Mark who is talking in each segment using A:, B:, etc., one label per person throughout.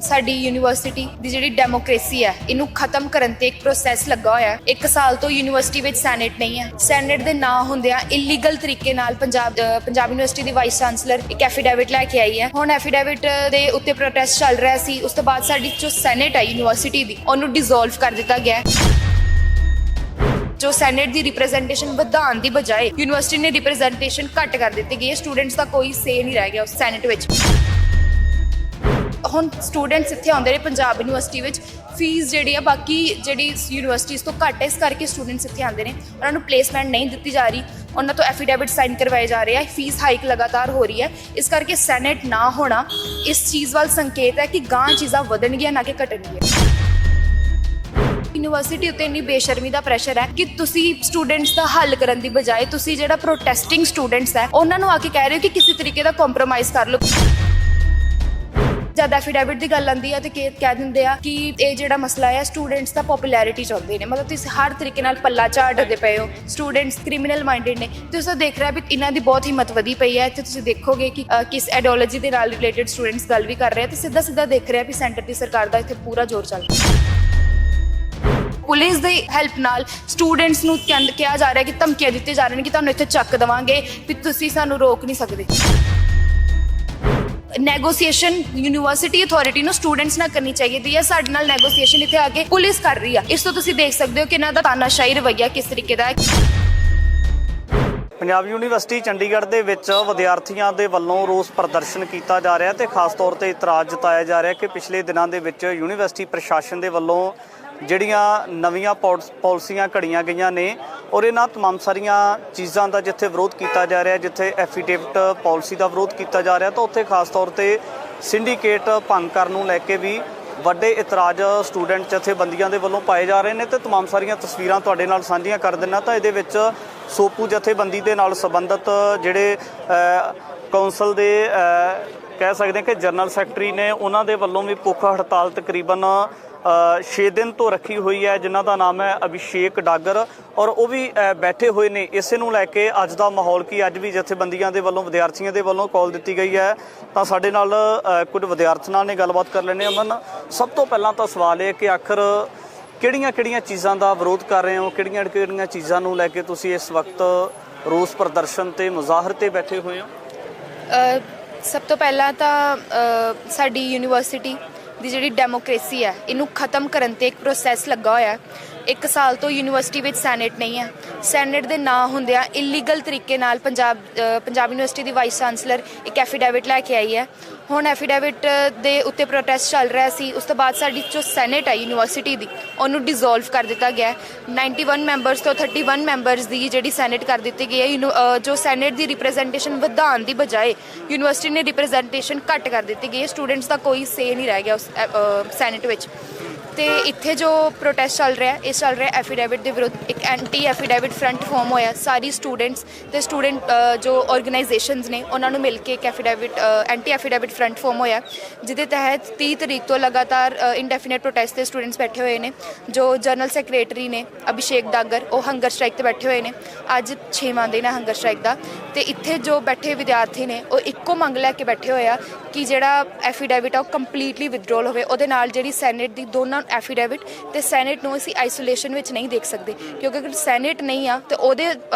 A: ਸਾਡੀ ਯੂਨੀਵਰਸਿਟੀ ਦੀ ਜਿਹੜੀ ਡੈਮੋਕ੍ਰੇਸੀ ਹੈ ਇਹਨੂੰ ਖਤਮ ਕਰਨ ਤੇ ਇੱਕ ਪ੍ਰੋਸੈਸ ਲੱਗਾ ਹੋਇਆ ਹੈ। 1 ਸਾਲ ਤੋਂ ਯੂਨੀਵਰਸਿਟੀ ਵਿੱਚ ਸੈਨੇਟ ਨਹੀਂ ਹੈ। ਸੈਨੇਟ ਦੇ ਨਾ ਹੁੰਦਿਆਂ ਇਲੀਗਲ ਤਰੀਕੇ ਨਾਲ ਪੰਜਾਬ ਯੂਨੀਵਰਸਿਟੀ ਦੀ ਵਾਈਸ ਚਾਂਸਲਰ ਇੱਕ ਐਫੀਡੇਵਿਟ ਲੈ ਕੇ ਆਈ ਹੈ। ਹੁਣ ਐਫੀਡੇਵਿਟ ਦੇ ਉੱਤੇ ਪ੍ਰੋਟੈਸਟ ਚੱਲ ਰਿਹਾ ਸੀ। ਉਸ ਤੋਂ ਬਾਅਦ ਸਾਡੀ ਜੋ ਸੈਨੇਟ ਹੈ ਯੂਨੀਵਰਸਿਟੀ ਦੀ ਉਹਨੂੰ ਡਿਸੋਲਵ ਕਰ ਦਿੱਤਾ ਗਿਆ ਹੈ। जो सैनेट की रिप्रेजेंटेशन ਵਧਾਉਣ ਦੀ ਬਜਾਏ यूनिवर्सिटी ने रिप्रेजेंटेशन घट कर दी गई। स्टूडेंट्स का कोई से नहीं रह गया उस सैनेट में। ਹੁਣ स्टूडेंट्स इत्थे आउंदे ने पंजाब यूनिवर्सिटी विच फीस जिहड़ी आ बाकी जिहड़ी यूनिवर्सिटीज़ तो घट है, इस करके स्टूडेंट्स इत्थे आउंदे ने, उन्हां नूं प्लेसमेंट नहीं दित्ती जा रही, उन्हां तो एफीडेविट साइन करवाए जा रहे हैं, फीस हाइक लगातार हो रही है। इस करके सैनेट ना होना इस चीज़ वाल संकेत है कि गां चीज़ां वधणगीਆਂ ना कि घटणगीਆਂ। यूनिवर्सिटी उत्ते इन्नी बेशर्मी का प्रैशर है कि तुसी स्टूडेंट्स का हल करने की बजाय तुसी जिहड़ा प्रोटेस्टिंग स्टूडेंट्स है उन्हां नूं आके कह रहे हो कि किसी तरीके का कॉम्प्रोमाइज़ कर लो। जब एफीडेविट की गल आती है तो कह देंगे कि ये जो मसला है स्टूडेंट्स का पॉपुलैरिटी चाहते हैं, मतलब तुम हर तरीके नाल पल्ला झाड़ते पे हो। स्टूडेंट्स क्रिमिनल माइंडेड ने तो देख रहा है भी इन्हों की बहुत हिम्मत वधी पई है। तो तुम देखोगे कि किस आइडियोलॉजी के नाल रिलेटेड स्टूडेंट्स गल भी कर रहे हैं, तो सीधा सीधा देख रहे हैं भी सेंटर की सरकार का इत्थे पूरा जोर चल रहा है। पुलिस की हैल्प नाल स्टूडेंट्स नूं कहा जा रहा है कि धमकियां दी जा रही हैं कि तुहानूं इत्थे चक देवांगे, भी तुसीं सानूं रोक नहीं सकते। नैगोसीएशन यूनिवर्सिटी अथॉरिटी नूं स्टूडेंट्स नाल करनी चाहिए है, साडे नाल नैगोसीएशन इत्थे आके पुलिस कर रही है। इस तो तुसीं देख सकते हो कि इन्हां दा तानाशाही रवैया किस तरीके का है।
B: पंजाब यूनीवर्सिटी चंडीगढ़ ਦੇ ਵਿੱਚ ਵਿਦਿਆਰਥੀਆਂ ਦੇ ਵੱਲੋਂ ਰੋਸ ਪ੍ਰਦਰਸ਼ਨ ਕੀਤਾ ਜਾ ਰਿਹਾ ਤੇ ਖਾਸ ਤੌਰ ਤੇ ਇਤਰਾਜ਼ ਜਤਾਇਆ ਜਾ ਰਿਹਾ ਕਿ ਪਿਛਲੇ ਦਿਨਾਂ ਦੇ ਵਿੱਚ ਯੂਨੀਵਰਸਿਟੀ ਪ੍ਰਸ਼ਾਸਨ ਦੇ ਵੱਲੋਂ ਜਿਹੜੀਆਂ ਨਵੀਆਂ ਪਾਲਿਸੀਆਂ ਘੜੀਆਂ ਗਈਆਂ ਨੇ ਔਰ ਇਹਨਾਂ तमाम ਸਾਰੀਆਂ ਚੀਜ਼ਾਂ ਦਾ ਜਿੱਥੇ ਵਿਰੋਧ ਕੀਤਾ ਜਾ ਰਿਹਾ, ਜਿੱਥੇ ਐਫੀਡੇਵਿਟ ਪਾਲਿਸੀ ਦਾ ਵਿਰੋਧ ਕੀਤਾ ਜਾ ਰਿਹਾ, ਤਾਂ ਉੱਥੇ ਖਾਸ ਤੌਰ ਤੇ ਸਿੰਡੀਕੇਟ ਭੰਗ ਕਰਨ ਨੂੰ ਲੈ ਕੇ ਵੀ ਵੱਡੇ ਇਤਰਾਜ਼ ਸਟੂਡੈਂਟ ਜਥੇਬੰਦੀਆਂ ਦੇ ਵੱਲੋਂ ਪਾਏ ਜਾ ਰਹੇ ਨੇ। ਤੇ तमाम ਸਾਰੀਆਂ ਤਸਵੀਰਾਂ ਤੁਹਾਡੇ ਨਾਲ ਸਾਂਝੀਆਂ ਕਰ ਦਿੰਨਾ। ਤਾਂ ਇਹਦੇ ਵਿੱਚ ਸੋਪੂ ਜਥੇਬੰਦੀ ਦੇ ਨਾਲ ਸੰਬੰਧਿਤ ਜਿਹੜੇ ਕੌਂਸਲ ਦੇ ਕਹਿ ਸਕਦੇ ਕਿ ਜਨਰਲ ਸੈਕਟਰੀ ਨੇ, ਉਹਨਾਂ ਦੇ ਵੱਲੋਂ ਵੀ ਭੁੱਖ ਹੜਤਾਲ ਤਕਰੀਬਨ 6 ਦਿਨ ਤੋਂ ਰੱਖੀ ਹੋਈ ਹੈ, ਜਿਨ੍ਹਾਂ ਦਾ ਨਾਮ ਹੈ ਅਭਿਸ਼ੇਕ ਡਾਗਰ, ਔਰ ਉਹ ਵੀ ਬੈਠੇ ਹੋਏ ਨੇ। ਇਸੇ ਨੂੰ ਲੈ ਕੇ ਅੱਜ ਦਾ ਮਾਹੌਲ ਕੀ, ਅੱਜ ਵੀ ਜਥੇਬੰਦੀਆਂ ਦੇ ਵੱਲੋਂ ਵਿਦਿਆਰਥੀਆਂ ਦੇ ਵੱਲੋਂ ਕਾਲ ਦਿੱਤੀ ਗਈ ਹੈ। ਤਾਂ ਸਾਡੇ ਨਾਲ ਕੁਝ ਵਿਦਿਆਰਥੀਆਂ ਨੇ ਗੱਲਬਾਤ ਕਰ ਲੈਣੇ। ਅਮਨ, ਸਭ ਤੋਂ ਪਹਿਲਾਂ ਤਾਂ ਸਵਾਲ ਇਹ ਕਿ ਆਖਰ ਕਿਹੜੀਆਂ ਚੀਜ਼ਾਂ ਦਾ ਵਿਰੋਧ ਕਰ ਰਹੇ ਹੋ, ਕਿਹੜੀਆਂ ਚੀਜ਼ਾਂ ਨੂੰ ਲੈ ਕੇ ਤੁਸੀਂ ਇਸ ਵਕਤ ਰੋਸ ਪ੍ਰਦਰਸ਼ਨ ਤੇ ਮੁਜ਼ਾਹਰੇ ਤੇ ਬੈਠੇ ਹੋਏ ਹੋ?
A: ਸਭ ਤੋਂ ਪਹਿਲਾਂ ਤਾਂ ਸਾਡੀ ਯੂਨੀਵਰਸਿਟੀ ਦੀ ਜਿਹੜੀ ਡੈਮੋਕ੍ਰੇਸੀ ਹੈ ਇਹਨੂੰ ਖਤਮ ਕਰਨ ਤੇ ਇੱਕ ਪ੍ਰੋਸੈਸ ਲੱਗਾ ਹੋਇਆ ਹੈ। 1 ਸਾਲ ਤੋਂ ਯੂਨੀਵਰਸਿਟੀ ਵਿੱਚ ਸੈਨੇਟ ਨਹੀਂ ਹੈ। ਸੈਨੇਟ ਦੇ ਨਾ ਹੁੰਦਿਆਂ ਇਲੀਗਲ ਤਰੀਕੇ ਨਾਲ ਪੰਜਾਬ ਯੂਨੀਵਰਸਿਟੀ ਦੀ ਵਾਈਸ ਚਾਂਸਲਰ ਇੱਕ ਐਫੀਡੇਵਿਟ ਲੈ ਕੇ ਆਈ ਹੈ। ਹੁਣ ਐਫੀਡੇਵਿਟ ਦੇ ਉੱਤੇ ਪ੍ਰੋਟੈਸਟ ਚੱਲ ਰਿਹਾ ਸੀ। ਉਸ ਤੋਂ ਬਾਅਦ ਸਾਡੀ ਜੋ ਸੈਨੇਟ ਹੈ ਯੂਨੀਵਰਸਿਟੀ ਦੀ ਉਹਨੂੰ ਡਿਸੋਲਵ ਕਰ ਦਿੱਤਾ ਗਿਆ। 91 ਮੈਂਬਰਸ ਤੋਂ 31 ਮੈਂਬਰਸ ਦੀ ਜਿਹੜੀ ਸੈਨੇਟ ਕਰ ਦਿੱਤੀ ਗਈ ਹੈ। ਜੋ ਸੈਨੇਟ ਦੀ ਰਿਪਰੈਜ਼ੈਂਟੇਸ਼ਨ ਵਧਾਉਣ ਦੀ ਬਜਾਏ ਯੂਨੀਵਰਸਿਟੀ ਨੇ ਰਿਪਰੈਜ਼ੈਂਟੇਸ਼ਨ ਘੱਟ ਕਰ ਦਿੱਤੀ ਗਈ ਹੈ। ਸਟੂਡੈਂਟਸ ਦਾ ਕੋਈ ਸੇ ਨਹੀਂ ਰਹਿ ਗਿਆ ਉਸ ਸੈਨੇਟ ਵਿੱਚ। ਤੇ ਇੱਥੇ ਜੋ ਪ੍ਰੋਟੈਸਟ ਚੱਲ ਰਿਹਾ ਇਹ ਚੱਲ ਰਿਹਾ ਐਫੀਡੇਵਿਟ ਦੇ ਵਿਰੁੱਧ। ਇੱਕ ਐਂਟੀ ਐਫੀਡੇਵਿਟ ਫਰੰਟ ਫਾਰਮ ਹੋਇਆ, ਸਾਰੀ ਸਟੂਡੈਂਟਸ ਤੇ ਸਟੂਡੈਂਟ ਜੋ ਆਰਗੇਨਾਈਜੇਸ਼ਨਸ ਨੇ ਉਹਨਾਂ ਨੂੰ ਮਿਲ ਕੇ ਇੱਕ ਐਂਟੀ ਐਫੀਡੇਵਿਟ ਫਰੰਟ ਫਾਰਮ ਹੋਇਆ, ਜਿਹਦੇ ਤਹਿਤ 30 ਤਰੀਕ ਤੋਂ ਲਗਾਤਾਰ ਇੰਡੈਫੀਨਿਟ ਪ੍ਰੋਟੈਸਟ ਤੇ ਸਟੂਡੈਂਟਸ ਬੈਠੇ ਹੋਏ ਨੇ। ਜੋ ਜਨਰਲ ਸੈਕਟਰੀ ਨੇ ਅਭਿਸ਼ੇਕ ਡਾਗਰ, ਉਹ ਹੰਗਰ ਸਟ੍ਰਾਈਕ ਤੇ ਬੈਠੇ ਹੋਏ ਨੇ। ਅੱਜ 6ਵਾਂ ਦਿਨ ਹੈ ਹੰਗਰ ਸਟ੍ਰਾਈਕ ਦਾ। ਤੇ ਇੱਥੇ ਜੋ ਬੈਠੇ ਵਿਦਿਆਰਥੀ ਨੇ ਉਹ ਇੱਕੋ ਮੰਗ ਲੈ ਕੇ ਬੈਠੇ ਹੋਏ ਆ ਕਿ ਜਿਹੜਾ ਐਫੀਡੇਵਿਟ ਆ ਉਹ ਕੰਪਲੀਟਲੀ ਵਿਦਡਰੋਲ ਹੋਵੇ। ਉਹਦੇ ਨਾਲ ਜਿਹੜੀ ਸੈਨੇਟ ਦੀ ਦੋਨਾਂ ਐਫੀਡੇਵਿਟ ਤੇ ਸੈਨੇਟ ਨੂੰ ਅਸੀਂ ਆਈਸੋਲੇਸ਼ਨ ਵਿੱਚ ਨਹੀਂ ਦੇਖ ਸਕਦੇ, ਕਿਉਂਕਿ ਅਗਰ ਸੈਨੇਟ ਨਹੀਂ ਆ ਤੇ ਉਹਦੇ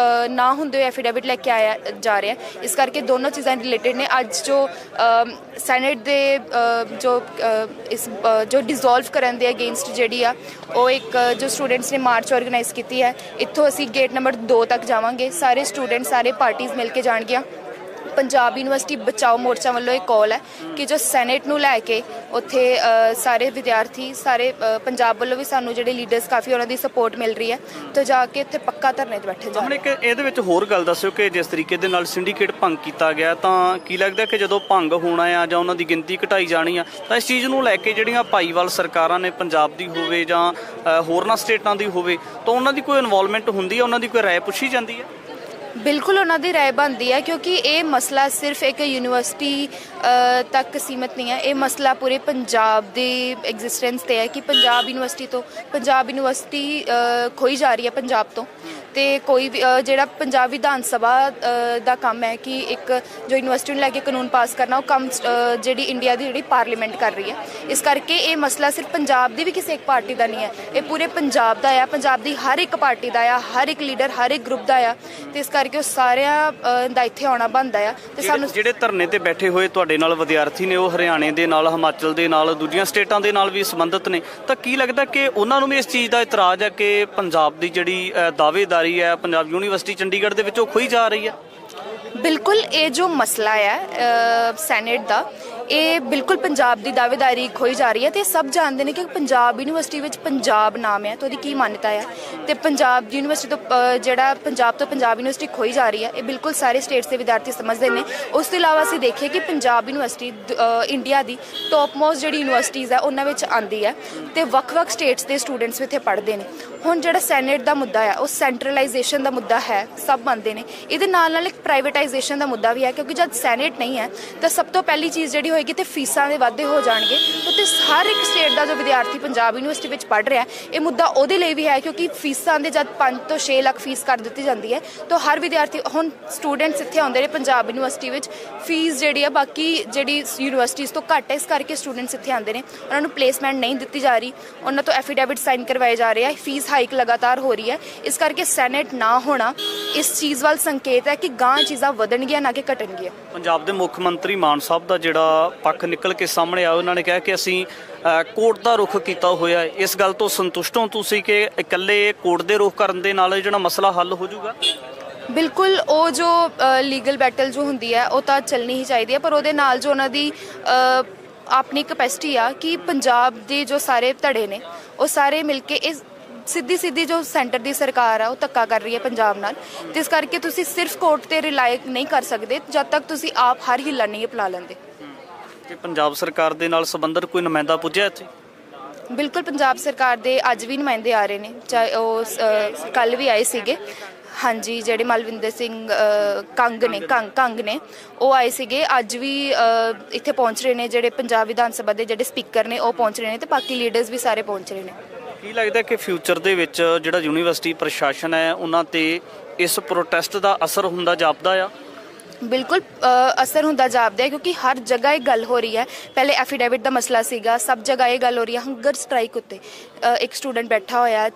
A: ਨਾ ਹੁੰਦੇ ਹੋਏ ਐਫੀਡੇਵਿਟ ਲੈ ਕੇ ਆਇਆ ਜਾ ਰਿਹਾ। ਇਸ ਕਰਕੇ ਦੋਨੋਂ ਚੀਜ਼ਾਂ ਰਿਲੇਟਡ ਨੇ। ਅੱਜ ਜੋ ਸੈਨੇਟ ਦੇ ਜੋ ਡਿਸੋਲਵ ਕਰਨ ਦੇ ਅਗੇਂਸਟ ਜਿਹੜੀ ਆ ਉਹ ਇੱਕ ਜੋ ਸਟੂਡੈਂਟਸ ਨੇ ਮਾਰਚ ਆਰਗੇਨਾਈਜ਼ ਕੀਤੀ ਹੈ। ਇੱਥੋਂ ਅਸੀਂ ਗੇਟ ਨੰਬਰ 2 ਤੱਕ ਜਾਵਾਂਗੇ। ਸਾਰੇ ਸਟੂਡੈਂਟ, ਸਾਰੇ ਪਾਰਟੀਜ਼ ਮਿਲ ਕੇ ਜਾਣਗੀਆਂ। ਪੰਜਾਬ ਯੂਨੀਵਰਸਿਟੀ ਬਚਾਓ ਮੋਰਚਾ ਵੱਲੋਂ ਇਹ ਕਾਲ ਹੈ ਕਿ ਜੋ ਸੈਨੇਟ ਨੂੰ ਲੈ ਕੇ ਉੱਥੇ ਸਾਰੇ ਵਿਦਿਆਰਥੀ, ਸਾਰੇ ਪੰਜਾਬ ਵੱਲੋਂ ਵੀ ਸਾਨੂੰ ਜਿਹੜੇ ਲੀਡਰਸ ਕਾਫੀ ਉਹਨਾਂ ਦੀ ਸਪੋਰਟ ਮਿਲ ਰਹੀ ਹੈ, ਤਾਂ ਜਾ ਕੇ ਇੱਥੇ ਪੱਕਾ ਧਰਨੇ 'ਤੇ ਬੈਠੇ ਜਾਣ।
B: ਇੱਕ ਇਹਦੇ ਵਿੱਚ ਹੋਰ ਗੱਲ ਦੱਸਿਓ ਕਿ ਜਿਸ ਤਰੀਕੇ ਦੇ ਨਾਲ ਸਿੰਡੀਕੇਟ ਭੰਗ ਕੀਤਾ ਗਿਆ, ਤਾਂ ਕੀ ਲੱਗਦਾ ਕਿ ਜਦੋਂ ਭੰਗ ਹੋਣਾ ਆ ਜਾਂ ਉਹਨਾਂ ਦੀ ਗਿਣਤੀ ਘਟਾਈ ਜਾਣੀ ਆ, ਤਾਂ ਇਸ ਚੀਜ਼ ਨੂੰ ਲੈ ਕੇ ਜਿਹੜੀਆਂ ਭਾਈਵਾਲ ਸਰਕਾਰਾਂ ਨੇ, ਪੰਜਾਬ ਦੀ ਹੋਵੇ ਜਾਂ ਹੋਰਨਾਂ ਸਟੇਟਾਂ ਦੀ ਹੋਵੇ, ਤਾਂ ਉਹਨਾਂ ਦੀ ਕੋਈ ਇਨਵੋਲਵਮੈਂਟ ਹੁੰਦੀ ਹੈ, ਉਹਨਾਂ ਦੀ ਕੋਈ ਰਾਏ ਪੁੱਛੀ ਜਾਂਦੀ ਹੈ?
A: ਬਿਲਕੁਲ ਉਹਨਾਂ ਦੀ ਰਾਏ ਬਣਦੀ ਹੈ, ਕਿਉਂਕਿ ਇਹ ਮਸਲਾ ਸਿਰਫ ਇੱਕ ਯੂਨੀਵਰਸਿਟੀ ਤੱਕ ਸੀਮਤ ਨਹੀਂ ਹੈ। ਇਹ ਮਸਲਾ ਪੂਰੇ ਪੰਜਾਬ ਦੀ ਐਗਜ਼ਿਸਟੈਂਸ 'ਤੇ ਹੈ ਕਿ ਪੰਜਾਬ ਯੂਨੀਵਰਸਿਟੀ ਖੋਈ ਜਾ ਰਹੀ ਹੈ ਪੰਜਾਬ ਤੋਂ। ਤੇ ਕੋਈ ਵੀ ਜਿਹੜਾ ਪੰਜਾਬ ਵਿਧਾਨ ਸਭਾ ਦਾ ਕੰਮ ਹੈ ਕਿ ਇੱਕ ਜੋ ਯੂਨੀਵਰਸਿਟੀ ਨੂੰ ਲੈ ਕੇ ਕਾਨੂੰਨ ਪਾਸ ਕਰਨਾ, ਉਹ ਕੰਮ ਜਿਹੜੀ ਇੰਡੀਆ ਦੀ ਜਿਹੜੀ ਪਾਰਲੀਮੈਂਟ ਕਰ ਰਹੀ ਹੈ। ਇਸ ਕਰਕੇ ਇਹ ਮਸਲਾ ਸਿਰਫ ਪੰਜਾਬ ਦੀ ਵੀ ਕਿਸੇ ਇੱਕ ਪਾਰਟੀ ਦਾ ਨਹੀਂ ਹੈ, ਇਹ ਪੂਰੇ ਪੰਜਾਬ ਦਾ ਆ, ਪੰਜਾਬ ਦੀ ਹਰ ਇੱਕ ਪਾਰਟੀ ਦਾ ਆ, ਹਰ ਇੱਕ ਲੀਡਰ, ਹਰ ਇੱਕ ਗਰੁੱਪ ਦਾ ਆ। ਤੇ ਇਸ ਕਰਕੇ ਉਹ ਸਾਰਿਆਂ ਦਾ ਇੱਥੇ ਆਉਣਾ ਬਣਦਾ ਆ। ਤੇ ਸਾਨੂੰ
B: ਜਿਹੜੇ ਧਰਨੇ ਤੇ ਬੈਠੇ ਹੋਏ ਤੁਹਾਡੇ ਨਾਲ ਵਿਦਿਆਰਥੀ ਨੇ, ਉਹ ਹਰਿਆਣੇ ਦੇ ਨਾਲ, ਹਿਮਾਚਲ ਦੇ ਨਾਲ, ਦੂਜੀਆਂ ਸਟੇਟਾਂ ਦੇ ਨਾਲ ਵੀ ਸੰਬੰਧਿਤ ਨੇ, ਤਾਂ ਕੀ ਲੱਗਦਾ ਕਿ ਉਹਨਾਂ ਨੂੰ ਵੀ ਇਸ ਚੀਜ਼ ਦਾ ਇਤਰਾਜ਼ ਹੈ ਕਿ ਪੰਜਾਬ ਦੀ ਜਿਹੜੀ ਦਾਅਵੇਦਾਰੀ ਹੈ ਪੰਜਾਬ ਯੂਨੀਵਰਸਿਟੀ ਚੰਡੀਗੜ੍ਹ ਦੇ ਵਿੱਚ ਉਹ ਖੋਈ ਜਾ ਰਹੀ ਹੈ?
A: ਬਿਲਕੁਲ, ਇਹ ਜੋ ਮਸਲਾ ਹੈ ਸੈਨੇਟ ਦਾ, ਇਹ ਬਿਲਕੁਲ ਪੰਜਾਬ ਦੀ ਦਾਅਵੇਦਾਰੀ ਖੋਈ ਜਾ ਰਹੀ ਹੈ। ਤੇ ਸਭ ਜਾਣਦੇ ਨੇ ਕਿ ਪੰਜਾਬ ਯੂਨੀਵਰਸਿਟੀ ਵਿੱਚ ਪੰਜਾਬ ਨਾਮ ਹੈ ਤਾਂ ਉਹਦੀ ਕੀ ਮਾਨਤਾ ਹੈ। ਤੇ ਪੰਜਾਬ ਯੂਨੀਵਰਸਿਟੀ ਤੋਂ ਜਿਹੜਾ ਪੰਜਾਬ ਤੋਂ ਪੰਜਾਬ ਯੂਨੀਵਰਸਿਟੀ ਖੋਈ ਜਾ ਰਹੀ ਹੈ, ਇਹ ਬਿਲਕੁਲ ਸਾਰੇ ਸਟੇਟਸ ਦੇ ਵਿਦਿਆਰਥੀ ਸਮਝਦੇ ਨੇ। ਉਸ ਤੋਂ ਇਲਾਵਾ ਅਸੀਂ ਦੇਖੀਏ ਕਿ ਪੰਜਾਬ ਯੂਨੀਵਰਸਿਟੀ ਇੰਡੀਆ ਦੀ ਟੌਪ ਮੋਸਟ ਜਿਹੜੀ ਯੂਨੀਵਰਸਿਟੀਜ਼ ਹੈ ਉਹਨਾਂ ਵਿੱਚ ਆਉਂਦੀ ਹੈ ਤੇ ਵੱਖ-ਵੱਖ ਸਟੇਟਸ ਦੇ ਸਟੂਡੈਂਟਸ ਵੀ ਇੱਥੇ ਪੜ੍ਹਦੇ ਨੇ। ਹੁਣ ਜਿਹੜਾ ਸੈਨੇਟ ਦਾ ਮੁੱਦਾ ਹੈ ਉਹ ਸੈਂਟਰਲਾਈਜੇਸ਼ਨ ਦਾ ਮੁੱਦਾ ਹੈ, ਸਭ ਮੰਨਦੇ ਨੇ। ਇਹਦੇ ਨਾਲ ਇੱਕ ਪ੍ਰਾਈਵੇਟਾਈਜੇਸ਼ਨ ਦਾ ਮੁੱਦਾ ਵੀ ਹੈ, ਕਿਉਂਕਿ ਜਦ ਸੈਨੇਟ ਨਹੀਂ ਹੈ ਤਾਂ ਸਭ ਤੋਂ ਪਹਿਲੀ ਚੀਜ਼ ਜਿਹੜੀ ਹੋਏਗੀ ਤੇ ਫੀਸਾਂ ਦੇ ਵਾਧੇ ਹੋ ਜਾਣਗੇ। ਤੇ ਹਰ ਇੱਕ ਸਟੇਟ ਦਾ ਜੋ ਵਿਦਿਆਰਥੀ ਪੰਜਾਬ ਯੂਨੀਵਰਸਿਟੀ ਵਿੱਚ ਪੜ੍ਹ ਰਿਹਾ, ਇਹ ਮੁੱਦਾ ਉਹਦੇ ਲਈ ਵੀ ਹੈ, ਕਿਉਂਕਿ ਫੀਸਾਂ ਦੇ ਜਦ 5 ਤੋਂ 6 ਲੱਖ ਫੀਸ ਕਰ ਦਿੱਤੀ ਜਾਂਦੀ ਹੈ ਤਾਂ ਹਰ ਵਿਦਿਆਰਥੀ, ਹੁਣ ਸਟੂਡੈਂਟਸ ਇੱਥੇ ਆਉਂਦੇ ਨੇ ਪੰਜਾਬ ਯੂਨੀਵਰਸਿਟੀ ਵਿੱਚ, ਫੀਸ ਜਿਹੜੀ ਹੈ ਬਾਕੀ ਜਿਹੜੀ ਯੂਨੀਵਰਸਿਟੀਜ਼ ਤੋਂ ਘੱਟ ਹੈ, ਇਸ ਕਰਕੇ ਸਟੂਡੈਂਟਸ ਇੱਥੇ ਆਉਂਦੇ ਨੇ। ਉਹਨਾਂ ਨੂੰ ਪਲੇਸਮੈਂਟ ਨਹੀਂ ਦਿੱਤੀ ਜਾ ਰਹੀ, ਉਹਨਾਂ ਤੋਂ ਐਫੀਡੇਵਿਟ ਸਾਈਨ ਕਰਵਾਏ ਜਾ ਰਹੇ ਆ, ਫੀਸ ਹਾਈਕ ਲਗਾਤਾਰ ਹੋ ਰਹੀ ਹੈ। ਇਸ ਕਰਕੇ ਸੈਨੇਟ ਨਾ ਹੋਣਾ ਇਸ ਚੀਜ਼ ਵੱਲ ਸੰਕੇਤ ਹੈ ਕਿ ਗਾਂ ਚੀਜ਼ਾਂ ਵਧਣਗੀਆਂ ਨਾ ਕਿ ਘਟਣਗੀਆਂ। ਪੰਜਾਬ
B: ਦੇ ਮੁੱਖ ਮੰਤਰੀ ਮਾਨ ਸਾਹਿਬ ਦਾ ਜਿਹੜਾ ਪੱਖ ਨਿਕਲ ਕੇ ਸਾਹਮਣੇ ਆਇਆ, ਉਹਨਾਂ ਨੇ ਕਿਹਾ ਕਿ ਅਸੀਂ ਕੋਰਟ ਦਾ ਰੁਖ ਕੀਤਾ ਹੋਇਆ। ਇਸ ਗੱਲ ਤੋਂ ਸੰਤੁਸ਼ਟ ਹੋ ਤੁਸੀਂ ਕਿ ਇਕੱਲੇ ਕੋਰਟ ਦੇ ਰੁਖ ਕਰਨ ਦੇ ਨਾਲ ਜਿਹੜਾ ਮਸਲਾ ਹੱਲ ਹੋ ਜਾਊਗਾ?
A: ਬਿਲਕੁਲ, ਉਹ ਜੋ ਲੀਗਲ ਬੈਟਲ ਜੋ ਹੁੰਦੀ ਹੈ ਉਹ ਤਾਂ ਚੱਲਣੀ ਹੀ ਚਾਹੀਦੀ ਹੈ, ਪਰ ਉਹਦੇ ਨਾਲ ਜੋ ਉਹਨਾਂ ਦੀ ਆਪਣੀ ਕਪੈਸਿਟੀ ਆ ਕਿ ਪੰਜਾਬ ਦੇ ਜੋ ਸਾਰੇ ਧੜੇ ਨੇ ਉਹ ਸਾਰੇ ਮਿਲ ਕੇ ਇਸ ਸਿੱਧੀ ਜੋ ਸੈਂਟਰ ਦੀ ਸਰਕਾਰ ਆ ਉਹ ਧੱਕਾ ਕਰ ਰਹੀ ਹੈ ਪੰਜਾਬ ਨਾਲ। ਤੇ ਇਸ ਕਰਕੇ ਤੁਸੀਂ ਸਿਰਫ ਕੋਰਟ ਤੇ ਰਿਲਾਈ ਨਹੀਂ ਕਰ ਸਕਦੇ ਜਦ ਤੱਕ ਤੁਸੀਂ ਆਪ ਹਰ ਹਿੱਲਾ ਨਹੀਂ ਅਪਣਾ ਲੈਂਦੇ।
B: ਕਿ ਪੰਜਾਬ ਸਰਕਾਰ ਦੇ ਨਾਲ ਸੰਬੰਧਿਤ ਕੋਈ ਨੁਮਾਇੰਦਾ ਪੁੱਜਿਆ ਇੱਥੇ?
A: ਬਿਲਕੁਲ, ਪੰਜਾਬ ਸਰਕਾਰ ਦੇ ਅੱਜ ਵੀ ਨੁਮਾਇੰਦੇ ਆ ਰਹੇ ਨੇ, ਚਾਹੇ ਉਹ ਕੱਲ੍ਹ ਵੀ ਆਏ ਸੀਗੇ। ਹਾਂਜੀ, ਜਿਹੜੇ ਮਲਵਿੰਦਰ ਸਿੰਘ ਕੰਗ ਨੇ ਉਹ ਆਏ ਸੀਗੇ, ਅੱਜ ਵੀ ਇੱਥੇ ਪਹੁੰਚ ਰਹੇ ਨੇ। ਜਿਹੜੇ ਪੰਜਾਬ ਵਿਧਾਨ ਸਭਾ ਦੇ ਜਿਹੜੇ ਸਪੀਕਰ ਨੇ ਉਹ ਪਹੁੰਚ ਰਹੇ ਨੇ ਤੇ ਬਾਕੀ ਲੀਡਰਸ ਵੀ ਸਾਰੇ ਪਹੁੰਚ ਰਹੇ ਨੇ।
B: ਕੀ ਲੱਗਦਾ ਕਿ ਫਿਊਚਰ ਦੇ ਵਿੱਚ ਜਿਹੜਾ ਯੂਨੀਵਰਸਿਟੀ ਪ੍ਰਸ਼ਾਸਨ ਹੈ ਉਹਨਾਂ ਤੇ ਇਸ ਪ੍ਰੋਟੈਸਟ ਦਾ ਅਸਰ ਹੁੰਦਾ ਜਾਪਦਾ ਆ?
A: ਬਿਲਕੁਲ ਅਸਰ ਹੁੰਦਾ ਜਾਪਦਾ ਹੈ, ਕਿਉਂਕਿ ਹਰ ਜਗ੍ਹਾ ਇਹ ਗੱਲ ਹੋ ਰਹੀ ਹੈ। ਪਹਿਲੇ ਐਫੀਡੇਵਿਟ ਦਾ ਮਸਲਾ ਸੀਗਾ, ਸਭ ਜਗ੍ਹਾ ਇਹ ਗੱਲ ਹੋ ਰਹੀ ਹੈ। ਹੰਗਰ ਸਟ੍ਰਾਈਕ ਉੱਤੇ ਇੱਕ ਸਟੂਡੈਂਟ ਬੈਠਾ ਹੋਇਆ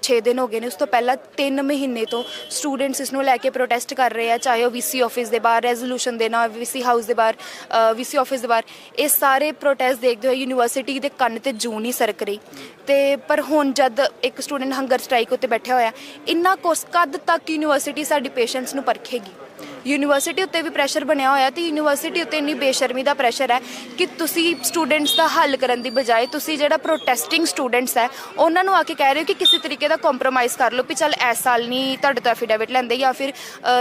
A: 6 ਦਿਨ ਹੋ ਗਏ ਨੇ, ਉਸ ਤੋਂ ਪਹਿਲਾਂ 3 ਮਹੀਨੇ ਤੋਂ ਸਟੂਡੈਂਟਸ ਇਸ ਨੂੰ ਲੈ ਕੇ ਪ੍ਰੋਟੈਸਟ ਕਰ ਰਹੇ ਆ, ਚਾਹੇ ਉਹ ਵੀਸੀ ਆਫਿਸ ਦੇ ਬਾਹਰ ਰੈਜ਼ੋਲੂਸ਼ਨ ਦੇਣਾ, ਵੀਸੀ ਹਾਊਸ ਦੇ ਬਾਹਰ, ਵੀਸੀ ਆਫਿਸ ਦੇ ਬਾਹਰ। ਇਹ ਸਾਰੇ ਪ੍ਰੋਟੈਸਟ ਦੇਖਦੇ ਹੋਏ ਯੂਨੀਵਰਸਿਟੀ ਦੇ ਕੰਨ ਤੇ ਜੂੰ ਨਹੀਂ ਸਰਕ ਰਹੀ। ਤੇ ਪਰ ਹੁਣ ਜਦ ਇੱਕ ਸਟੂਡੈਂਟ ਹੰਗਰ ਸਟ੍ਰਾਈਕ ਉੱਤੇ ਬੈਠਿਆ ਹੋਇਆ, ਇੰਨਾ ਕਦ ਤੱਕ ਯੂਨੀਵਰਸਿਟੀ ਸਾਡੀ ਪੇਸ਼ੈਂਸ ਨੂੰ ਪਰਖੇਗੀ? ਯੂਨੀਵਰਸਿਟੀ ਉੱਤੇ ਵੀ ਪ੍ਰੈਸ਼ਰ ਬਣਿਆ ਹੋਇਆ ਤੇ ਯੂਨੀਵਰਸਿਟੀ ਉੱਤੇ ਇੰਨੀ ਬੇਸ਼ਰਮੀ ਦਾ ਪ੍ਰੈਸ਼ਰ ਹੈ ਕਿ ਤੁਸੀਂ ਸਟੂਡੈਂਟਸ ਦਾ ਹੱਲ ਕਰਨ ਦੀ ਬਜਾਏ ਤੁਸੀਂ ਜਿਹੜਾ ਪ੍ਰੋਟੈਸਟਿੰਗ ਸਟੂਡੈਂਟਸ ਹੈ ਉਹਨਾਂ ਨੂੰ ਆ ਕੇ ਕਹਿ ਰਹੇ ਹੋ ਕਿ ਕਿਸੇ ਤਰੀਕੇ ਦਾ ਕੰਪਰੋਮਾਈਜ਼ ਕਰ ਲਓ ਵੀ ਚੱਲ ਇਸ ਸਾਲ ਨਹੀਂ ਤੁਹਾਡੇ ਤੋਂ ਐਫੀਡੇਵਿਟ ਲੈਂਦੇ, ਜਾਂ ਫਿਰ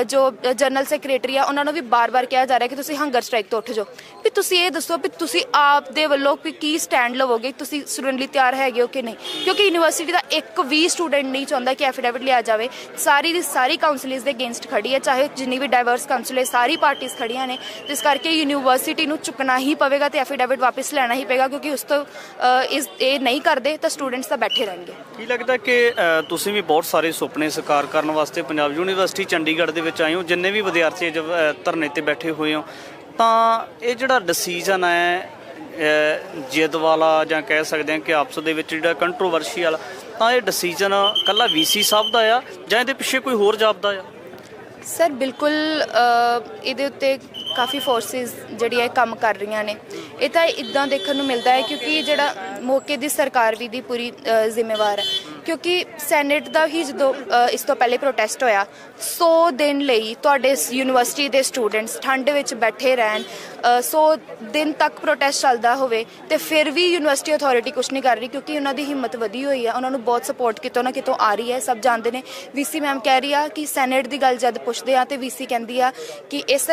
A: ਜੋ ਜਨਰਲ ਸੈਕਟਰੀ ਆ ਉਹਨਾਂ ਨੂੰ ਵੀ ਬਾਰ-ਬਾਰ ਕਿਹਾ ਜਾ ਰਿਹਾ ਕਿ ਤੁਸੀਂ ਹੰਗਰ ਸਟ੍ਰਾਈਕ ਤੋਂ ਉੱਠ ਜਾਓ। ਵੀ ਤੁਸੀਂ ਇਹ ਦੱਸੋ ਵੀ ਤੁਸੀਂ ਆਪ ਦੇ ਵੱਲੋਂ ਕੀ ਸਟੈਂਡ ਲਵੋਗੇ, ਤੁਸੀਂ ਸੁਣਨ ਲਈ ਤਿਆਰ ਹੈਗੇ ਹੋ ਕਿ ਨਹੀਂ? ਕਿਉਂਕਿ ਯੂਨੀਵਰਸਿਟੀ ਦਾ ਇੱਕ ਵੀ ਸਟੂਡੈਂਟ ਨਹੀਂ ਚਾਹੁੰਦਾ ਕਿ ਐਫੀਡੇਵਿਟ ਲਿਆ ਜਾਵੇ। ਸਾਰੀ ਦੀ ਸਾਰੀ ਕਾਉਂਸਲਿਸ ਦੇ ਅਗੇਂਸਟ ਖੜੀ ਹੈ, ਚਾਹੇ ਜਿੰਨੀ ਵੀ ਡਾਈਵਰਸ ਕਾਉਂਸਲ ਹੈ, ਸਾਰੀ ਪਾਰਟੀਆਂ ਖੜੀਆਂ ਨੇ। ਇਸ ਕਰਕੇ ਯੂਨੀਵਰਸਿਟੀ ਨੂੰ ਚੁੱਕਣਾ ਹੀ ਪਵੇਗਾ ਤੇ ਐਫੀਡੇਵਿਟ ਵਾਪਸ ਲੈਣਾ ਹੀ ਪਵੇਗਾ, ਕਿਉਂਕਿ ਉਸ ਤੋਂ ਇਹ ਨਹੀਂ ਕਰਦੇ ਤਾਂ ਸਟੂਡੈਂਟਸ ਤਾਂ ਬੈਠੇ ਰਹਿਣਗੇ। ਕੀ
B: ਲੱਗਦਾ ਕਿ ਤੁਸੀਂ ਵੀ ਬਹੁਤ ਸਾਰੇ ਸੁਪਨੇ ਸਾਕਾਰ ਕਰਨ ਵਾਸਤੇ ਪੰਜਾਬ ਯੂਨੀਵਰਸਿਟੀ ਚੰਡੀਗੜ੍ਹ ਦੇ ਵਿੱਚ ਆਏ ਹੋ, ਜਿੰਨੇ ਵੀ ਵਿਦਿਆਰਥੀ ਧਰਨੇ ਤੇ ਬੈਠੇ ਹੋਏ ਹੋ, ਤਾਂ ਇਹ ਜਿਹੜਾ ਡਿਸੀਜਨ ਹੈ ਜਿੱਦ ਵਾਲਾ, ਜਾਂ ਕਹਿ ਸਕਦੇ ਹਾਂ ਕਿ ਆਪਸ ਦੇ ਵਿੱਚ ਜਿਹੜਾ ਕੰਟਰੋਵਰਸ਼ੀਅਲ, ਤਾਂ ਇਹ ਡਿਸੀਜਨ ਇਕੱਲਾ ਵੀਸੀ ਸਾਹਿਬ ਦਾ ਆ ਜਾਂ ਇਹਦੇ ਪਿੱਛੇ ਕੋਈ ਹੋਰ ਜਾਪਦਾ ਆ?
A: ਸਰ ਬਿਲਕੁਲ, ਇਹਦੇ ਉੱਤੇ ਕਾਫੀ ਫੋਰਸਿਸ ਜਿਹੜੀਆਂ ਕੰਮ ਕਰ ਰਹੀਆਂ ਨੇ। ਇਹ ਤਾਂ ਇੱਦਾਂ ਦੇਖਣ ਨੂੰ ਮਿਲਦਾ ਹੈ ਕਿਉਂਕਿ ਜਿਹੜਾ ਮੌਕੇ ਦੀ ਸਰਕਾਰ ਵੀ ਦੀ ਪੂਰੀ ਜ਼ਿੰਮੇਵਾਰ ਹੈ, ਕਿਉਂਕਿ ਸੈਨੇਟ ਦਾ ਹੀ ਜਦੋਂ ਇਸ ਤੋਂ ਪਹਿਲੇ ਪ੍ਰੋਟੈਸਟ ਹੋਇਆ, 100 ਦਿਨ ਲਈ ਤੁਹਾਡੇ ਯੂਨੀਵਰਸਿਟੀ ਦੇ ਸਟੂਡੈਂਟਸ ਠੰਡ ਵਿੱਚ ਬੈਠੇ ਰਹਿਣ, 100 ਦਿਨ ਤੱਕ ਪ੍ਰੋਟੈਸਟ ਚੱਲਦਾ ਹੋਵੇ ਤੇ ਫਿਰ ਵੀ ਯੂਨੀਵਰਸਿਟੀ ਅਥਾਰਟੀ ਕੁਛ ਨਹੀਂ ਕਰ ਰਹੀ, ਕਿਉਂਕਿ ਉਹਨਾਂ ਦੀ ਹਿੰਮਤ ਵਧੀ ਹੋਈ ਹੈ, ਉਹਨਾਂ ਨੂੰ ਬਹੁਤ ਸਪੋਰਟ ਕਿਤੋਂ ਨਾ ਕਿਤੋਂ ਆ ਰਹੀ ਹੈ। ਸਭ ਜਾਣਦੇ ਨੇ, ਵੀਸੀ ਮੈਮ ਕਹਿ ਰਹੀ ਆ ਕਿ ਸੈਨੇਟ ਦੀ ਗੱਲ ਜਦ ਪੁੱਛਦੇ ਆ ਤੇ ਵੀਸੀ ਕਹਿੰਦੀ ਆ ਕਿ ਇਸ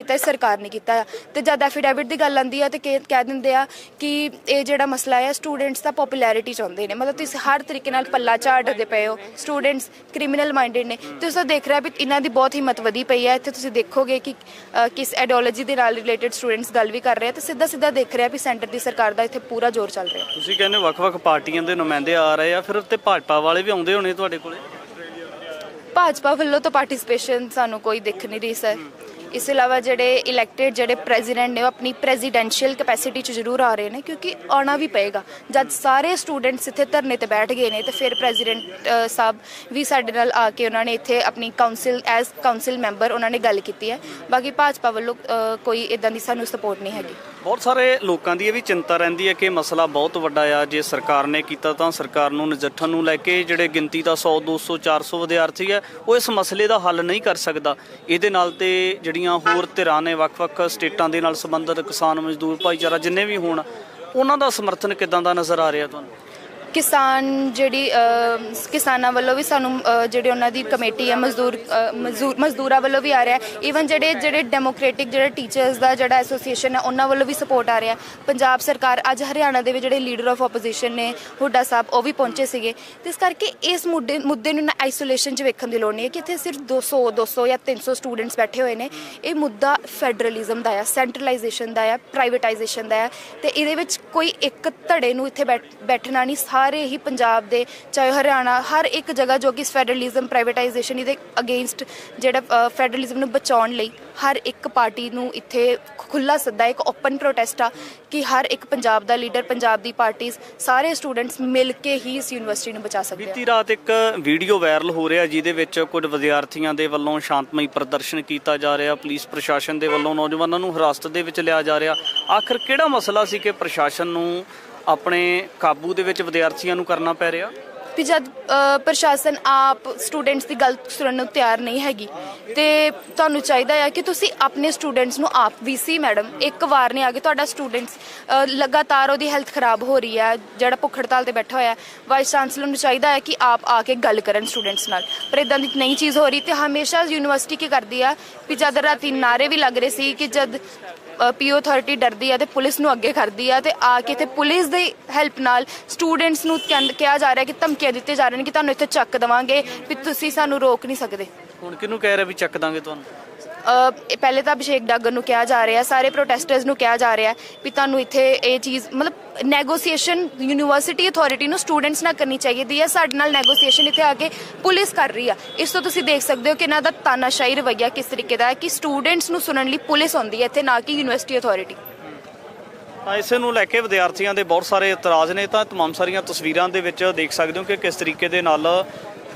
A: ਤਾਂ ਸਰਕਾਰ ਨੇ ਕੀਤਾ ਆ। ਤੇ ਜਦ ਐਫੀਡੈਵਿਟ ਦੀ ਗੱਲ ਆਉਂਦੀ ਆ ਤੇ ਕਹਿ ਦਿੰਦੇ ਆ ਕਿ ਇਹ ਜਿਹੜਾ ਮਸਲਾ ਹੈ ਸਟੂਡੈਂਟਸ ਦਾ ਪਪੂਲੈਰਿਟੀ ਚਾਹੁੰਦੇ ਨੇ, ਮਤਲਬ ਤੁਸੀਂ ਹਰ ਤਰੀਕੇ ਨਾਲ ਪੱਲਾ ਝਾੜਦੇ ਪਏ ਹੋ, ਸਟੂਡੈਂਟਸ ਕ੍ਰਿਮੀਨਲ ਮਾਈਂਡਡ ਨੇ। ਤੁਸੀਂ ਦੇਖ ਰਿਹਾ ਵੀ ਇਹਨਾਂ ਦੀ ਬਹੁਤ ਹਿੰਮਤ ਵਧੀ ਪਈ ਹੈ। ਇੱਥੇ ਤੁਸੀਂ ਦੇਖੋਗੇ ਕਿ ਕਿਸ ਆਈਡੀਓਲੋਜੀ ਦੇ ਨਾਲ ਰਿਲੇਟਡ ਸਟੂਡੈਂਟਸ ਗੱਲ ਵੀ ਕਰ ਰਹੇ ਆ ਤੇ ਸਿੱਧਾ ਸਿੱਧਾ ਦੇਖ ਰਿਹਾ ਵੀ ਸੈਂਟਰ ਦੀ ਸਰਕਾਰ ਦਾ ਇੱਥੇ ਪੂਰਾ ਜ਼ੋਰ ਚੱਲ ਰਿਹਾ।
B: ਤੁਸੀਂ ਕਹਿੰਦੇ ਵੱਖ-ਵੱਖ ਪਾਰਟੀਆਂ ਦੇ ਨੁਮਾਇੰਦੇ ਆ ਰਹੇ ਆ, ਫਿਰ ਤੇ ਭਾਜਪਾ ਵਾਲੇ ਵੀ ਆਉਂਦੇ ਹੋਣੇ ਤੁਹਾਡੇ ਕੋਲੇ?
A: ਭਾਜਪਾ ਵੱਲੋਂ ਤਾਂ ਪਾਰਟਿਸਿਪੇਸ਼ਨ ਸਾਨੂੰ ਕੋਈ ਦਿਖ ਨਹੀਂ ਰਹੀ ਸਰ। ਇਸ ਤੋਂ ਇਲਾਵਾ ਜਿਹੜੇ ਇਲੈਕਟਡ ਜਿਹੜੇ ਪ੍ਰੈਜ਼ੀਡੈਂਟ ਨੇ ਉਹ ਆਪਣੀ ਪ੍ਰੈਜ਼ੀਡੈਂਸ਼ੀਅਲ ਕੈਪੈਸਿਟੀ 'ਚ ਜ਼ਰੂਰ ਆ ਰਹੇ ਨੇ, ਕਿਉਂਕਿ ਆਉਣਾ ਵੀ ਪਏਗਾ। ਜਦ ਸਾਰੇ ਸਟੂਡੈਂਟਸ ਇੱਥੇ ਧਰਨੇ ਤੇ ਬੈਠ ਗਏ ਨੇ ਤੇ ਫਿਰ ਪ੍ਰੈਜ਼ੀਡੈਂਟ ਸਾਹਿਬ ਵੀ ਸਾਡੇ ਨਾਲ ਆ ਕੇ ਉਹਨਾਂ ਨੇ ਇੱਥੇ ਆਪਣੀ ਕਾਉਂਸਲ ਮੈਂਬਰ ਉਹਨਾਂ ਨੇ ਗੱਲ ਕੀਤੀ ਹੈ। ਬਾਕੀ ਭਾਜਪਾ ਵੱਲੋਂ ਕੋਈ ਇਦਾਂ ਦੀ ਸਾਨੂੰ ਸਪੋਰਟ ਨਹੀਂ ਹੈਗੀ।
B: ਬਹੁਤ ਸਾਰੇ ਲੋਕਾਂ ਦੀ ਇਹ ਵੀ ਚਿੰਤਾ ਰਹਿੰਦੀ ਹੈ ਕਿ ਮਸਲਾ ਬਹੁਤ ਵੱਡਾ ਆ, ਜੇ ਸਰਕਾਰ ਨੇ ਕੀਤਾ ਤਾਂ ਸਰਕਾਰ ਨੂੰ ਨਜਿੱਠਣ ਨੂੰ ਲੈ ਕੇ ਜਿਹੜੇ ਗਿਣਤੀ ਦਾ 100 200 400 ਵਿਦਿਆਰਥੀ ਹੈ ਉਹ ਇਸ ਮਸਲੇ ਦਾ ਹੱਲ ਨਹੀਂ ਕਰ ਸਕਦਾ। ਇਹਦੇ ਨਾਲ ਤੇ ਜਿਹੜੀਆਂ ਹੋਰ ਧਿਰਾਂ ਨੇ ਵੱਖ-ਵੱਖ ਸਟੇਟਾਂ ਦੇ ਨਾਲ ਸੰਬੰਧਿਤ ਕਿਸਾਨ ਮਜ਼ਦੂਰ ਭਾਈਚਾਰਾ ਜਿੰਨੇ ਵੀ ਹੋਣ, ਉਹਨਾਂ ਦਾ ਸਮਰਥਨ ਕਿੱਦਾਂ ਦਾ ਨਜ਼ਰ ਆ ਰਿਹਾ ਤੁਹਾਨੂੰ? ਕਿਸਾਨਾਂ ਵੱਲੋਂ ਵੀ ਸਾਨੂੰ ਜਿਹੜੀ ਉਹਨਾਂ ਦੀ ਕਮੇਟੀ ਹੈ ਮਜ਼ਦੂਰਾਂ ਵੱਲੋਂ ਵੀ ਆ ਰਿਹਾ। ਈਵਨ ਜਿਹੜੇ ਡੈਮੋਕ੍ਰੈਟਿਕ ਜਿਹੜੇ ਟੀਚਰਸ ਦਾ ਜਿਹੜਾ ਐਸੋਸੀਏਸ਼ਨ ਹੈ ਉਹਨਾਂ ਵੱਲੋਂ ਵੀ ਸਪੋਰਟ ਆ ਰਿਹਾ। ਪੰਜਾਬ ਸਰਕਾਰ ਅੱਜ ਹਰਿਆਣਾ ਦੇ ਵਿੱਚ ਜਿਹੜੇ ਲੀਡਰ ਆਫ ਆਪੋਜੀਸ਼ਨ ਨੇ ਹੁੱਡਾ ਸਾਹਿਬ ਉਹ ਵੀ ਪਹੁੰਚੇ ਸੀਗੇ। ਤੇ ਇਸ ਕਰਕੇ ਇਸ ਮੁੱਦੇ ਨੂੰ ਆਈਸੋਲੇਸ਼ਨ 'ਚ ਵੇਖਣ ਦੀ ਲੋੜ ਨਹੀਂ ਹੈ ਕਿ ਇੱਥੇ ਸਿਰਫ 200 ਜਾਂ 300 ਸਟੂਡੈਂਟਸ ਬੈਠੇ ਹੋਏ ਨੇ। ਇਹ ਮੁੱਦਾ ਫੈਡਰਲਿਜ਼ਮ ਦਾ ਆ, ਸੈਂਟਰਲਾਈਜੇਸ਼ਨ ਦਾ ਆ, ਪ੍ਰਾਈਵੇਟਾਈਜੇਸ਼ਨ ਦਾ ਆ। ਤੇ ਇਹਦੇ ਵਿੱਚ ਕੋਈ ਇੱਕ ਧੜੇ ਨੂੰ ਇੱਥੇ ਬੈਠਣਾ ਨਹੀਂ। ਸਾਰੇ ਹੀ ਪੰਜਾਬ ਦੇ ਚਾਹੇ ਹਰਿਆਣਾ ਹਰ ਇੱਕ ਜਗ੍ਹਾ ਜੋ ਕਿ ਫੈਡਰਲਿਜ਼ਮ ਪ੍ਰਾਈਵੇਟਾਈਜੇਸ਼ਨ ਇਹਦੇ ਅਗੇਂਸਟ ਜਿਹੜਾ ਫੈਡਰਲਿਜ਼ਮ ਨੂੰ ਬਚਾਉਣ ਲਈ ਹਰ ਇੱਕ ਪਾਰਟੀ ਨੂੰ ਇੱਥੇ ਖੁੱਲ੍ਹਾ ਸੱਦਾ, ਇੱਕ ਓਪਨ ਪ੍ਰੋਟੈਸਟ ਆ ਕਿ ਹਰ ਇੱਕ ਪੰਜਾਬ ਦਾ ਲੀਡਰ, ਪੰਜਾਬ ਦੀ ਪਾਰਟੀਜ਼, ਸਾਰੇ ਸਟੂਡੈਂਟਸ ਮਿਲ ਕੇ ਹੀ ਇਸ ਯੂਨੀਵਰਸਿਟੀ ਨੂੰ ਬਚਾ ਸਕਦੇ ਆ। ਬੀਤੀ ਰਾਤ ਇੱਕ ਵੀਡੀਓ ਵਾਇਰਲ ਹੋ ਰਿਹਾ ਜਿਹਦੇ ਵਿੱਚ ਕੁਝ ਵਿਦਿਆਰਥੀਆਂ ਦੇ ਵੱਲੋਂ ਸ਼ਾਂਤਮਈ ਪ੍ਰਦਰਸ਼ਨ ਕੀਤਾ ਜਾ ਰਿਹਾ, ਪੁਲਿਸ ਪ੍ਰਸ਼ਾਸਨ ਦੇ ਵੱਲੋਂ ਨੌਜਵਾਨਾਂ ਨੂੰ ਹਿਰਾਸਤ ਦੇ ਵਿੱਚ ਲਿਆ ਜਾ ਰਿਹਾ। ਆਖਰ ਕਿਹੜਾ ਮਸਲਾ ਸੀ ਕਿ ਪ੍ਰਸ਼ਾਸਨ ਨੂੰ ਆਪਣੇ ਕਾਬੂ ਦੇ ਵਿੱਚ ਵਿਦਿਆਰਥੀਆਂ ਨੂੰ ਕਰਨਾ ਪੈ ਰਿਹਾ?
A: ਵੀ ਜਦ ਪ੍ਰਸ਼ਾਸਨ ਆਪ ਸਟੂਡੈਂਟਸ ਦੀ ਗੱਲ ਸੁਣਨ ਨੂੰ ਤਿਆਰ ਨਹੀਂ ਹੈਗੀ ਤੇ ਤੁਹਾਨੂੰ ਚਾਹੀਦਾ ਹੈ ਕਿ ਤੁਸੀਂ ਆਪਣੇ ਸਟੂਡੈਂਟਸ ਨੂੰ ਆਪ VC ਮੈਡਮ ਇੱਕ ਵਾਰ ਨਹੀਂ ਆ ਕੇ ਤੁਹਾਡਾ ਸਟੂਡੈਂਟਸ ਲਗਾਤਾਰ ਉਹਦੀ ਹੈਲਥ ਖਰਾਬ ਹੋ ਰਹੀ ਹੈ, ਜਿਹੜਾ ਭੁੱਖ ਹੜਤਾਲ ਤੇ ਬੈਠਾ ਹੋਇਆ, ਵਾਈਸ ਚਾਂਸਲਰ ਨੂੰ ਚਾਹੀਦਾ ਹੈ ਕਿ ਆਪ ਆ ਕੇ ਗੱਲ ਕਰਨ ਸਟੂਡੈਂਟਸ ਨਾਲ। ਪਰ ਇਦਾਂ ਦੀ ਨਈ ਚੀਜ਼ ਹੋ ਰਹੀ ਤੇ ਹਮੇਸ਼ਾ ਯੂਨੀਵਰਸਿਟੀ ਕੀ ਕਰਦੀ ਆ ਵੀ ਜਦ ਰਾਤੀ ਨਾਰੇ ਵੀ ਲੱਗ ਰਹੇ ਸੀ ਕਿ ਜਦ PO ਅਥਾਰਟੀ ਡਰਦੀ ਆ ਤੇ ਪੁਲਿਸ ਨੂੰ ਅੱਗੇ ਕਰਦੀ ਆ ਤੇ ਆ ਕੇ ਤੇ ਪੁਲਿਸ ਦੀ ਹੈਲਪ ਨਾਲ ਸਟੂਡੈਂਟਸ ਨੂੰ ਕਿਹਾ ਜਾ ਰਿਹਾ ਕਿ ਧਮਕੀਆਂ ਦਿੱਤੇ ਜਾ ਰਹੇ ਨੇ ਕਿ ਤੁਹਾਨੂੰ ਇੱਥੇ ਚੱਕ ਦੇਵਾਂਗੇ, ਵੀ ਤੁਸੀਂ ਸਾਨੂੰ ਰੋਕ ਨਹੀਂ ਸਕਦੇ।
B: ਹੁਣ ਕਿਹਨੂੰ ਕਹਿ ਰਿਹਾ ਵੀ ਚੱਕ ਦਾਂਗੇ ਤੁਹਾਨੂੰ?
A: ਪਹਿਲੇ ਤਾਂ ਅਭਿਸ਼ੇਕ ਡਾਗਰ ਨੂੰ ਕਿਹਾ ਜਾ ਰਿਹਾ, ਸਾਰੇ ਪ੍ਰੋਟੈਸਟਰਸ ਨੂੰ ਕਿਹਾ ਜਾ ਰਿਹਾ ਵੀ ਤੁਹਾਨੂੰ ਇੱਥੇ ਇਹ ਚੀਜ਼ ਮਤਲਬ ਨੈਗੋਸੀਏਸ਼ਨ ਯੂਨੀਵਰਸਿਟੀ ਅਥਾਰਟੀ ਨੂੰ ਸਟੂਡੈਂਟਸ ਨਾਲ ਕਰਨੀ ਚਾਹੀਦੀ ਹੈ। ਸਾਡੇ ਨਾਲ ਨੈਗੋਸੀਏਸ਼ਨ ਇੱਥੇ ਆ ਕੇ ਪੁਲਿਸ ਕਰ ਰਹੀ ਆ। ਇਸ ਤੋਂ ਤੁਸੀਂ ਦੇਖ ਸਕਦੇ ਹੋ ਕਿ ਇਹਨਾਂ ਦਾ ਤਾਨਾਸ਼ਾਹੀ ਰਵੱਈਆ ਕਿਸ ਤਰੀਕੇ ਦਾ ਹੈ ਕਿ ਸਟੂਡੈਂਟਸ ਨੂੰ ਸੁਣਨ ਲਈ ਪੁਲਿਸ ਆਉਂਦੀ ਹੈ ਇੱਥੇ, ਨਾ ਕਿ ਯੂਨੀਵਰਸਿਟੀ ਅਥਾਰਟੀ।
B: ਤਾਂ ਇਸੇ ਨੂੰ ਲੈ ਕੇ ਵਿਦਿਆਰਥੀਆਂ ਦੇ ਬਹੁਤ ਸਾਰੇ ਇਤਰਾਜ਼ ਨੇ। ਤਾਂ ਤਮਾਮ ਸਾਰੀਆਂ ਤਸਵੀਰਾਂ ਦੇ ਵਿੱਚ ਦੇਖ ਸਕਦੇ ਹੋ ਕਿ ਕਿਸ ਤਰੀਕੇ ਦੇ ਨਾਲ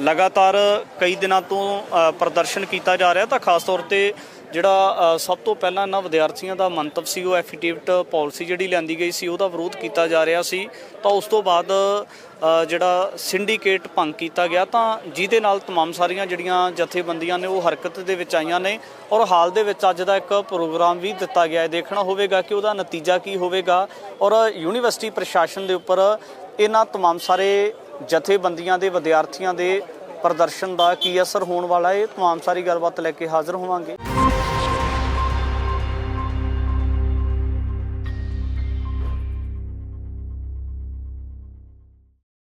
B: ਲਗਾਤਾਰ ਕਈ ਦਿਨਾਂ ਤੋਂ ਪ੍ਰਦਰਸ਼ਨ ਕੀਤਾ ਜਾ ਰਿਹਾ। ਤਾਂ ਖਾਸ ਤੌਰ ਤੇ ਜਿਹੜਾ ਸਭ ਤੋਂ ਪਹਿਲਾਂ ਇਹਨਾਂ ਵਿਦਿਆਰਥੀਆਂ ਦਾ ਮੰਤਵ ਸੀ ਉਹ ਐਫੀਡੇਵਿਟ ਪਾਲਿਸੀ ਜਿਹੜੀ ਲਿਆਂਦੀ ਗਈ ਸੀ ਉਹਦਾ ਵਿਰੋਧ ਕੀਤਾ ਜਾ ਰਿਹਾ ਸੀ। ਤਾਂ ਉਸ ਤੋਂ ਬਾਅਦ ਜਿਹੜਾ ਸਿੰਡੀਕੇਟ ਭੰਗ ਕੀਤਾ ਗਿਆ, ਤਾਂ ਜਿਹਦੇ ਨਾਲ ਤਮਾਮ ਸਾਰੀਆਂ ਜਿਹੜੀਆਂ ਜਥੇਬੰਦੀਆਂ ਨੇ ਉਹ ਹਰਕਤ ਦੇ ਵਿੱਚ ਆਈਆਂ ਨੇ ਔਰ ਹਾਲ ਦੇ ਵਿੱਚ ਅੱਜ ਦਾ ਇੱਕ ਪ੍ਰੋਗਰਾਮ ਵੀ ਦਿੱਤਾ ਗਿਆ ਹੈ। ਦੇਖਣਾ ਹੋਵੇਗਾ ਕਿ ਉਹਦਾ ਨਤੀਜਾ ਕੀ ਹੋਵੇਗਾ ਔਰ ਯੂਨੀਵਰਸਿਟੀ ਪ੍ਰਸ਼ਾਸਨ ਦੇ ਉੱਪਰ ਇਹਨਾਂ ਤਮਾਮ ਸਾਰੇ ਜਥੇਬੰਦੀਆਂ ਦੇ ਵਿਦਿਆਰਥੀਆਂ ਦੇ ਪ੍ਰਦਰਸ਼ਨ ਦਾ ਕੀ ਅਸਰ ਹੋਣ ਵਾਲਾ ਹੈ। ਤਮਾਮ ਸਾਰੀ ਗੱਲਬਾਤ ਲੈ ਕੇ ਹਾਜ਼ਰ ਹੋਵਾਂਗੇ।